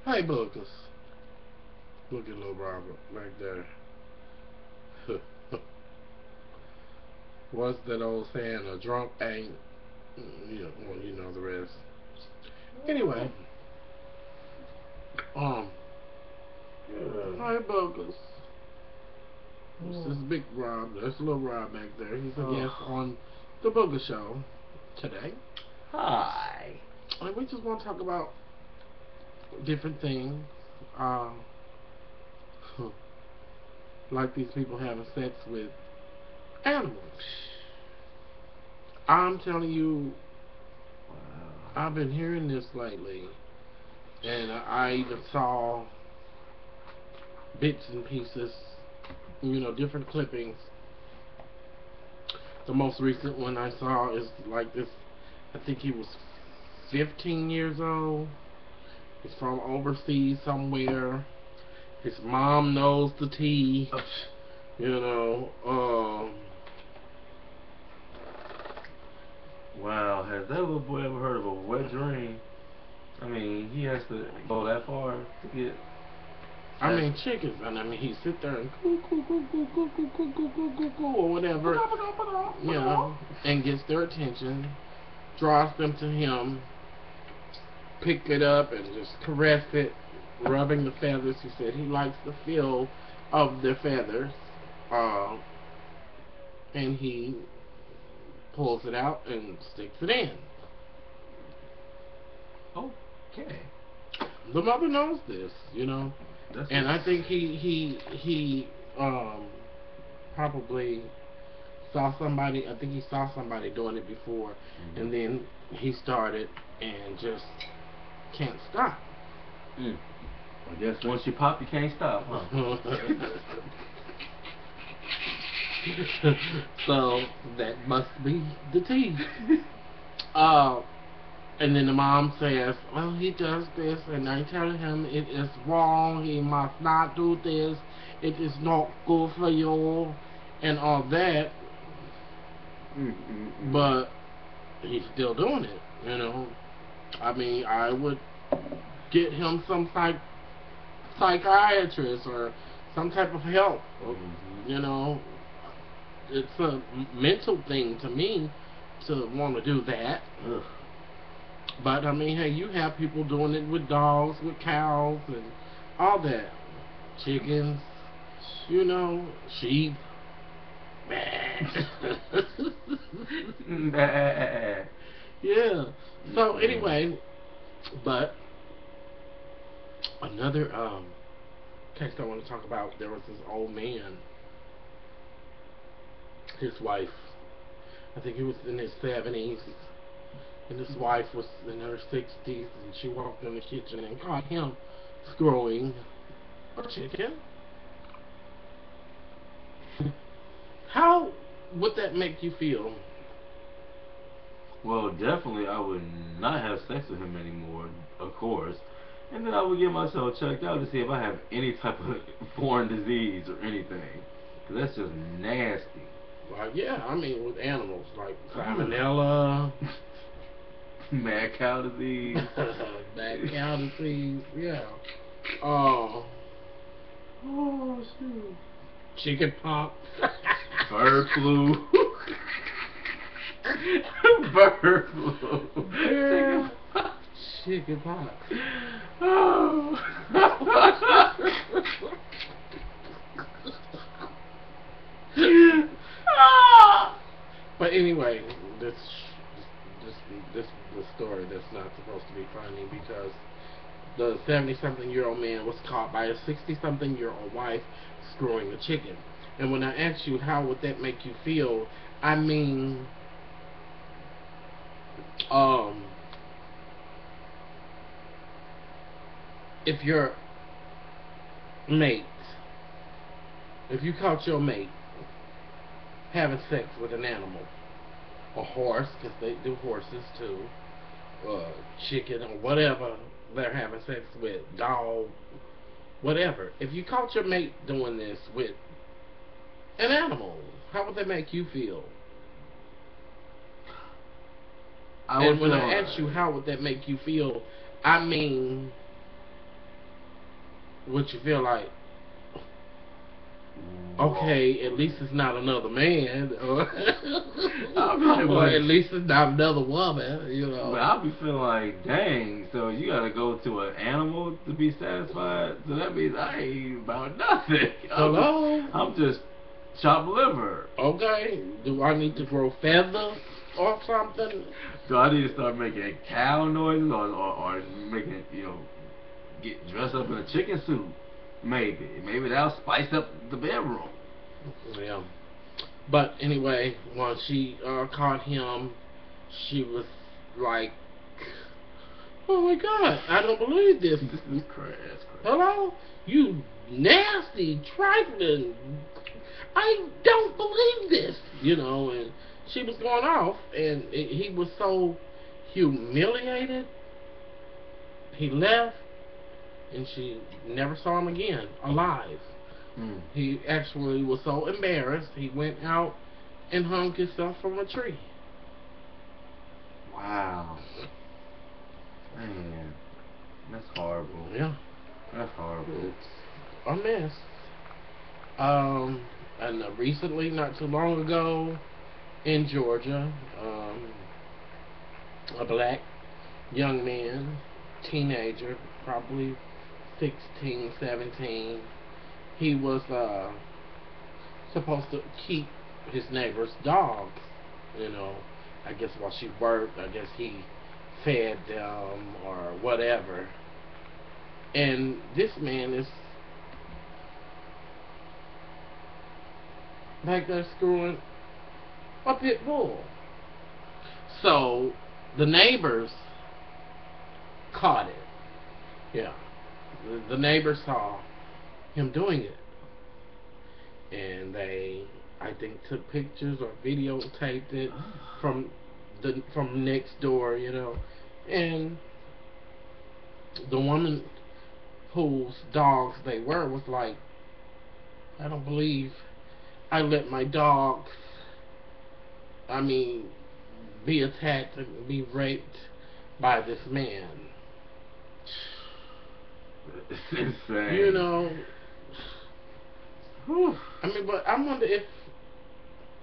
Hey, Lucas. Look at little Robert right there. What's that old saying? A drunk ain't, well, you know the rest. Anyway, um, hi, Lucas. This is Big Rob. There's little Rob back there. He's a guest on the Booger Show today. Hi. And we just want to talk about different things. Like these people having sex with animals. I'm telling you, I've been hearing this lately, and I even saw bits and pieces, different clippings. The most recent one I saw is like this. I think he was 15 years old. He's from overseas somewhere. His mom knows the tea. Wow, has that little boy ever heard of a wet dream? I mean, he has to go that far to get. I mean, chickens, and I mean, he sit there and coo coo coo coo coo coo coo coo coo coo coo or whatever, and gets their attention, draws them to him, pick it up and just caress it, rubbing the feathers. He said he likes the feel of their feathers, and he pulls it out and sticks it in. Okay. The mother knows this, and I think he probably saw somebody. I think he saw somebody doing it before, and then he started and just can't stop. I guess once you pop, you can't stop, huh? So that must be the tea. And then the mom says, well, he does this, and I tell him it is wrong, he must not do this, it is not good for you, and all that. But he's still doing it, I mean, I would get him some psychiatrist or some type of help. It's a mental thing to me to want to do that. But I mean, hey, you have people doing it with dogs, with cows, and all that. Chickens, sheep. Yeah. So anyway, but another case I want to talk about. There was this old man. His wife, I think he was in his 70s, and his wife was in her 60s, and she walked in the kitchen and caught him screwing a chicken. How would that make you feel? Well, definitely I would not have sex with him anymore, of course. And then I would get myself checked out to see if I have any type of foreign disease or anything. Because that's just nasty. Well, yeah, I mean, with animals, like salmonella. Mad cow disease. Mad cow disease, yeah. Shoot. Chicken pox. Bird flu. Bird flu. Yeah. Chicken pox. Oh. But anyway, this the story that's not supposed to be funny, because the 70-something-year-old man was caught by a 60-something-year-old wife screwing a chicken. And when I asked you how would that make you feel, I mean, if your mate, if you caught your mate having sex with an animal, a horse, because they do horses too, chicken or whatever they're having sex with, dog, whatever. If you caught your mate doing this with an animal, how would that make you feel? And when I ask you how would that make you feel, I mean, would you feel like, okay, at least it's not another man, or, or at least it's not another woman, you know. But I'll be feeling like, dang, so you gotta go to an animal to be satisfied? So that means I ain't about nothing. Hello? I'm just chopped liver. Okay, do I need to grow feathers or something? Do I need to start making cow noises or making, get dressed up in a chicken suit? Maybe that'll spice up the bedroom. Yeah. But anyway, once she caught him, she was like, "Oh my God, I don't believe this. This is crazy. Hello? You nasty, trifling. I don't believe this." And she was going off, and he was so humiliated. He left, and she never saw him again, alive. He actually was so embarrassed, he went out and hung himself from a tree. Wow. Man, that's horrible. Yeah. That's horrible. It's a mess. And recently, not too long ago, in Georgia, a black young man, teenager, probably 16, 17, he was supposed to keep his neighbor's dogs, I guess while she worked, I guess he fed them or whatever. And this man is back there screwing a pit bull. So the neighbors caught it. Yeah. The neighbors saw him doing it. And they, I think, took pictures or videotaped it from next door, And the woman whose dogs they were was like, "I don't believe I let my dogs, be attacked and be raped by this man." It's insane. But I wonder if,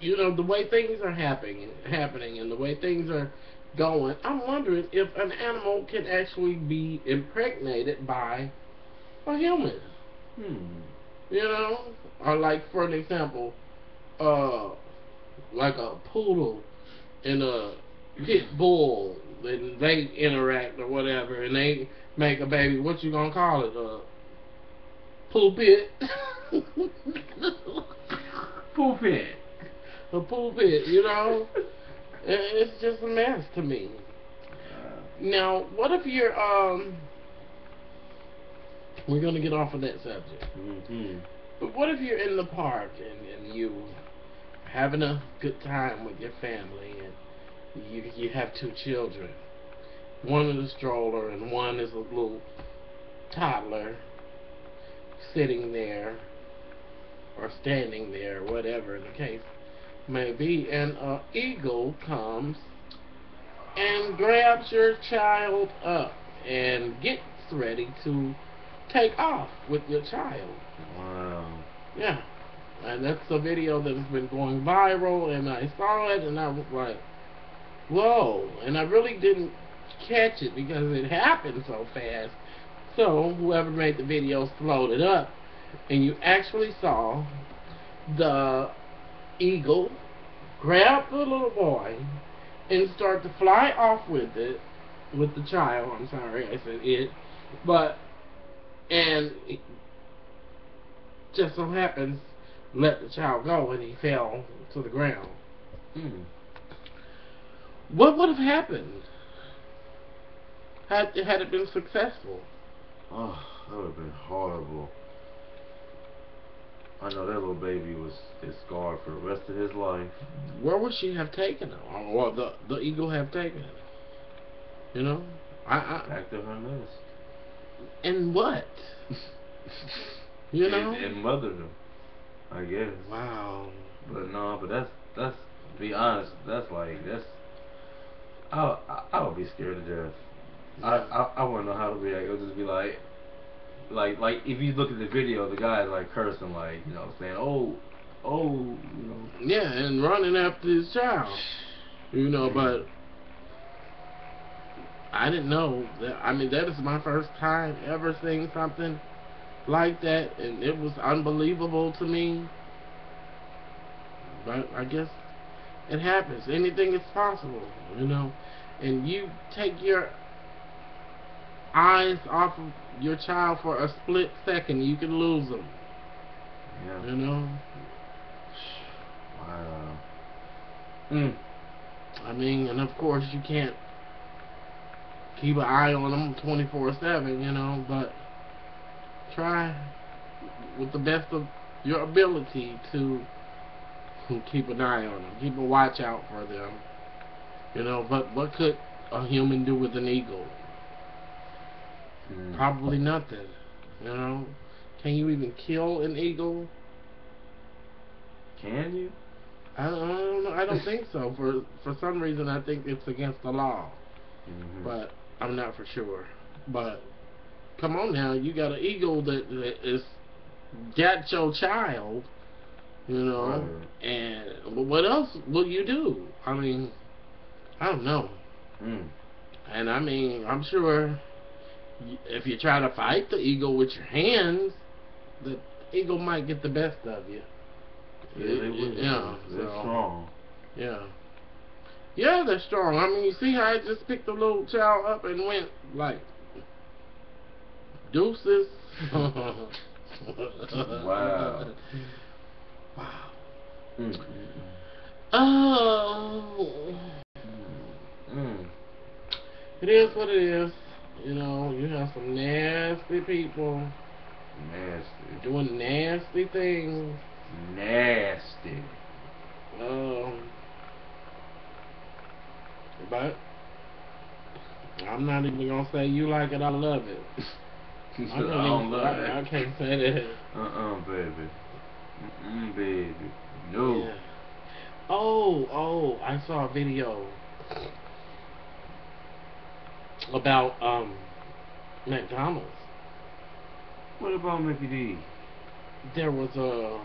the way things are happening and the way things are going, I'm wondering if an animal can actually be impregnated by a human. Or like, for an example, like a poodle and a pit bull, and they interact or whatever, and they make a baby. What you gonna call it? Pulpit. Pulpit. A pulpit, It's just a mess to me. Now, what if you're, we're going to get off of that subject. But what if you're in the park and you having a good time with your family, and you have two children. One in a stroller and one is a little toddler sitting there or standing there, whatever the case may be, and an eagle comes and grabs your child up and gets ready to take off with your child. Wow. Yeah. And that's a video that's been going viral, and I saw it and I was like, whoa. And I really didn't catch it because it happened so fast. So whoever made the video slowed it up, and you actually saw the eagle grab the little boy and start to fly off with it, with the child. I'm sorry, I said it. But, and it just so happens, let the child go and he fell to the ground. What would have happened had it been successful? Oh, that would have been horrible. I know that little baby is scarred for the rest of his life. Where would she have taken him? Or the eagle have taken him? You know? Back to her nest. And what? You know? And mothered him, I guess. Wow. But no, but that's to be honest, I would be scared to death. I wouldn't know how to react. I would just be like, like if you look at the video, the guy's like cursing, like, you know, saying, oh, you know. Yeah, and running after his child. You know, but I didn't know that. I mean, that is my first time ever seeing something like that, and it was unbelievable to me. But I guess it happens. Anything is possible, you know. And you take your eyes off of your child for a split second, you can lose them. Yeah. You know. Wow. I mean, and of course you can't keep an eye on them 24/7, you know, but try with the best of your ability to keep an eye on them, keep a watch out for them, you know. But what could a human do with an eagle? Probably nothing, you know. Can you even kill an eagle? Can you? I don't know. I don't think so. For some reason, I think it's against the law. But I'm not for sure. But come on now, you got an eagle that is got your child, you know, and what else will you do? I mean, I don't know. And I mean, I'm sure if you try to fight the eagle with your hands, the eagle might get the best of you. Yeah, they're strong. Yeah. Yeah, they're strong. I mean, you see how I just picked the little child up and went like deuces. Wow. Wow. Oh. It is what it is. You know, you have some nasty people. Nasty. Doing nasty things. Nasty. But I'm not even gonna say you like it, I love it. I don't love it. I can't say that. Baby. Baby. No. Yeah. Oh, I saw a video about McDonald's. What about Mickey D? There was a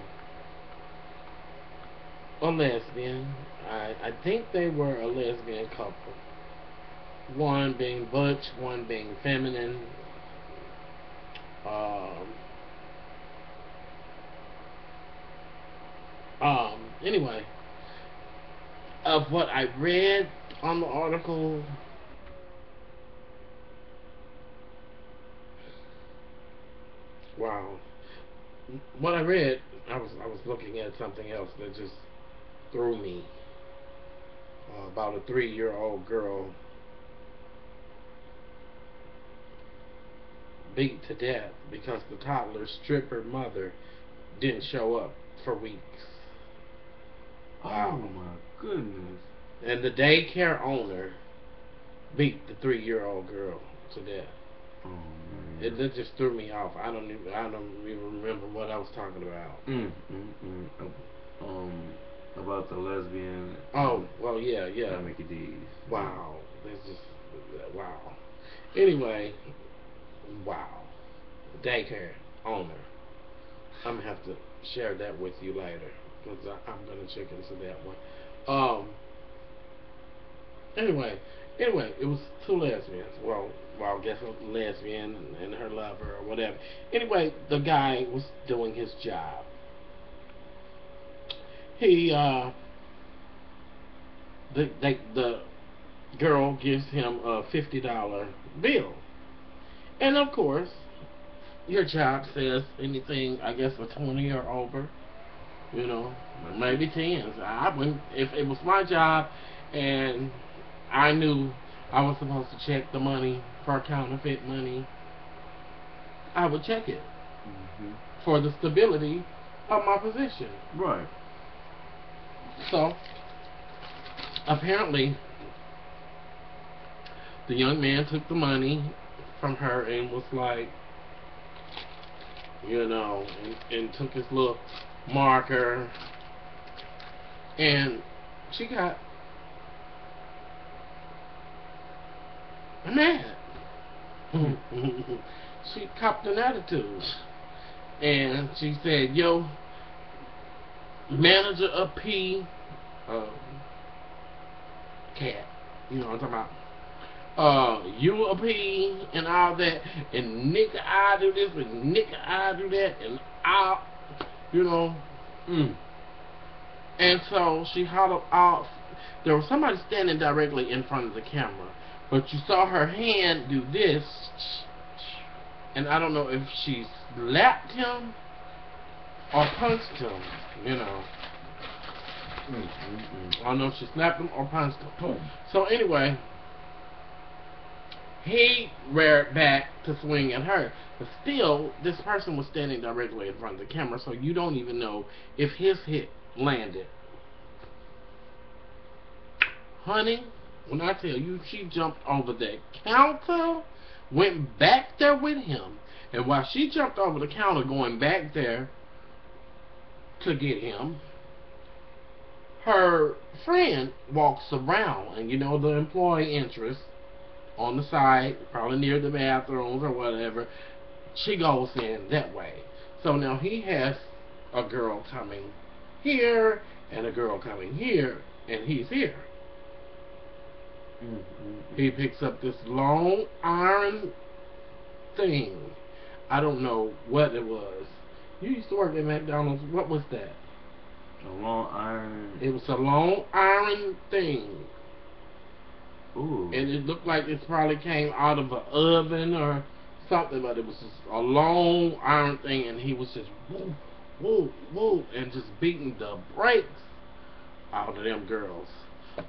lesbian. I think they were a lesbian couple. One being butch, one being feminine. Anyway, of what I read on the article, wow. What I read, I was looking at something else that just threw me. About a 3-year-old girl beat to death because the toddler's stripper mother didn't show up for weeks. Wow. Oh my goodness. And the daycare owner beat the 3-year-old girl to death. Oh man. It just threw me off. I don't even remember what I was talking about. About the lesbian. Oh, well, yeah. Mickey D's. Wow. That's just wow. Anyway, wow. Daycare owner. I'm gonna have to share that with you later because I'm gonna check into that one. Anyway, it was 2 lesbians. Well, I guess a lesbian and her lover or whatever. Anyway, the guy was doing his job. He the girl gives him a $50 bill, and of course, your job says anything, I guess, for 20 or over. You know, maybe 10s. I wouldn't, if it was my job and I knew I was supposed to check the money for counterfeit money, I would check it for the stability of my position. Right. So, apparently, the young man took the money from her and was like, you know, and took his little marker, and she got mad. She copped an attitude. And she said, yo, manager of P, cat, you know what I'm talking about? You a P and all that, and nigga I do this, and nigga I do that, and I, you know. And so she hollered off. There was somebody standing directly in front of the camera, but you saw her hand do this, and I don't know if she slapped him or punched him, you know. I don't know if she slapped him or punched him. So anyway, he reared back to swing at her. But still, this person was standing directly in front of the camera, so you don't even know if his hit landed. Honey, when I tell you, she jumped over the counter, went back there with him, and while she jumped over the counter going back there to get him, her friend walks around, and you know the employee interest on the side, probably near the bathrooms or whatever, she goes in that way. So now he has a girl coming here and a girl coming here, and he's here. He picks up this long iron thing. I don't know what it was. You used to work at McDonald's. What was that? A long iron. It was a long iron thing. Ooh. And it looked like it probably came out of an oven or something, but it was just a long iron thing, and he was just woo, woo, woo, and just beating the brakes out of them girls.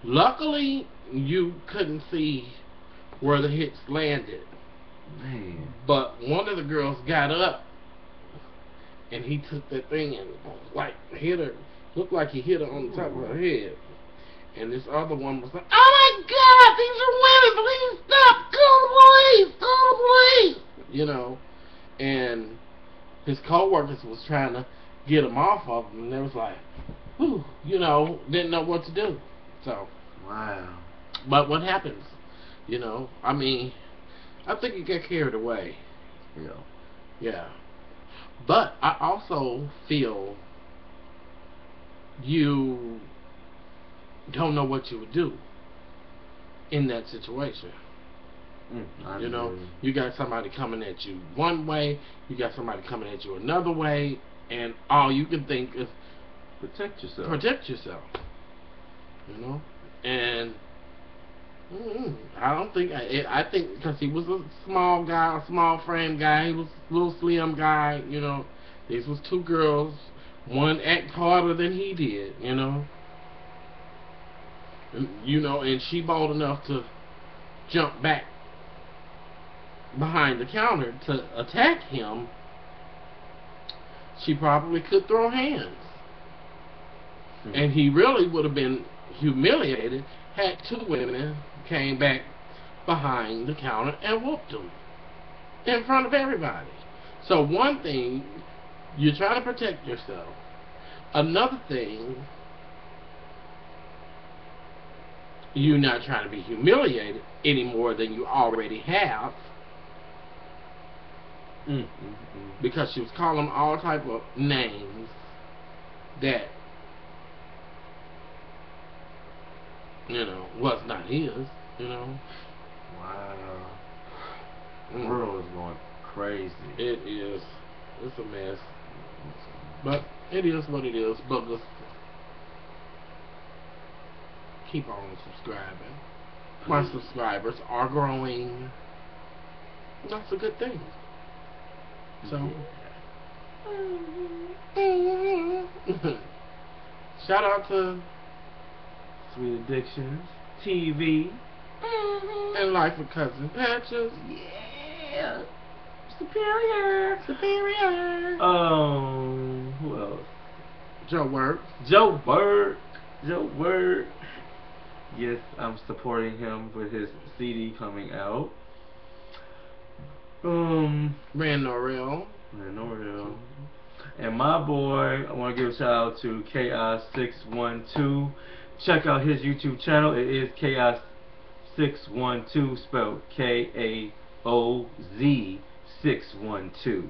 Luckily, you couldn't see where the hits landed. Man. But one of the girls got up, and he took that thing and like hit her. Looked like he hit her on the top of her head. And this other one was like, "Oh my God, these are women! Please stop! Call the police! Call the police!" You know. And his co-workers was trying to get him off of him, and they was like, whew, you know, didn't know what to do. So. Wow. But what happens? You know, I mean, I think he got carried away. Yeah. Yeah. But I also feel you don't know what you would do in that situation. You know, you got somebody coming at you one way, you got somebody coming at you another way, and all you can think is protect yourself. Protect yourself. You know, and I don't think I think because he was a small guy, a small frame guy, he was a little slim guy. You know, these was two girls. One act harder than he did. You know. And she bold enough to jump back behind the counter to attack him. She probably could throw hands. And he really would have been humiliated had two women came back behind the counter and whooped him in front of everybody. So one thing, you're trying to protect yourself. Another thing, you're not trying to be humiliated any more than you already have. Because she was calling all type of names that, you know, was not his, you know. Wow. The world is going crazy. It is. It's a mess. But it is what it is. Boogers. Keep on subscribing. My subscribers are growing. That's a good thing. So, shout out to Sweet Addictions TV and Life with Cousin Patches. Yeah. Superior. Who else? Joe Work. Joe Work. Yes, I'm supporting him with his CD coming out. Ran Norrell. And my boy, I want to give a shout out to Chaos612. Check out his YouTube channel. It is Chaos612, spelled K-A-O-S-612. OZ612.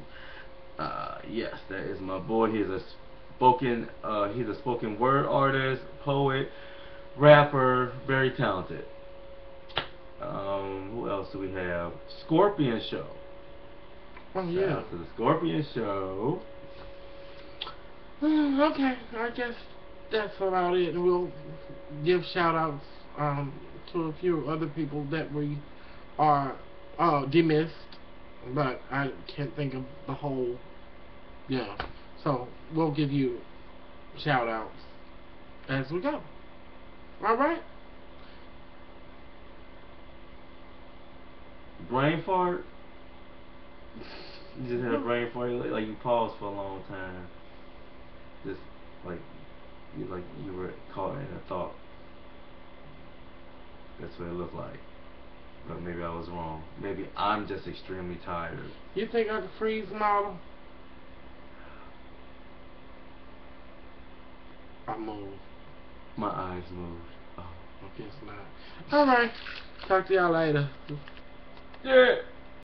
Yes, that is my boy. He's a spoken word artist, poet, rapper, very talented. Who else do we have? Scorpion Show. Oh Shout yeah. out to the Scorpion Show. Okay, I guess that's about it. We'll give shout outs to a few other people that we are demissed, but I can't think of the whole. Yeah, so we'll give you shout outs as we go. All right. Brain fart. You just had a brain fart, like you paused for a long time. Just like you were caught in a thought. That's what it looked like. But maybe I was wrong. Maybe I'm just extremely tired. You think I could freeze model? I moved. My eyes moved. Oh. I guess not. Alright. Talk to y'all later. Yeah.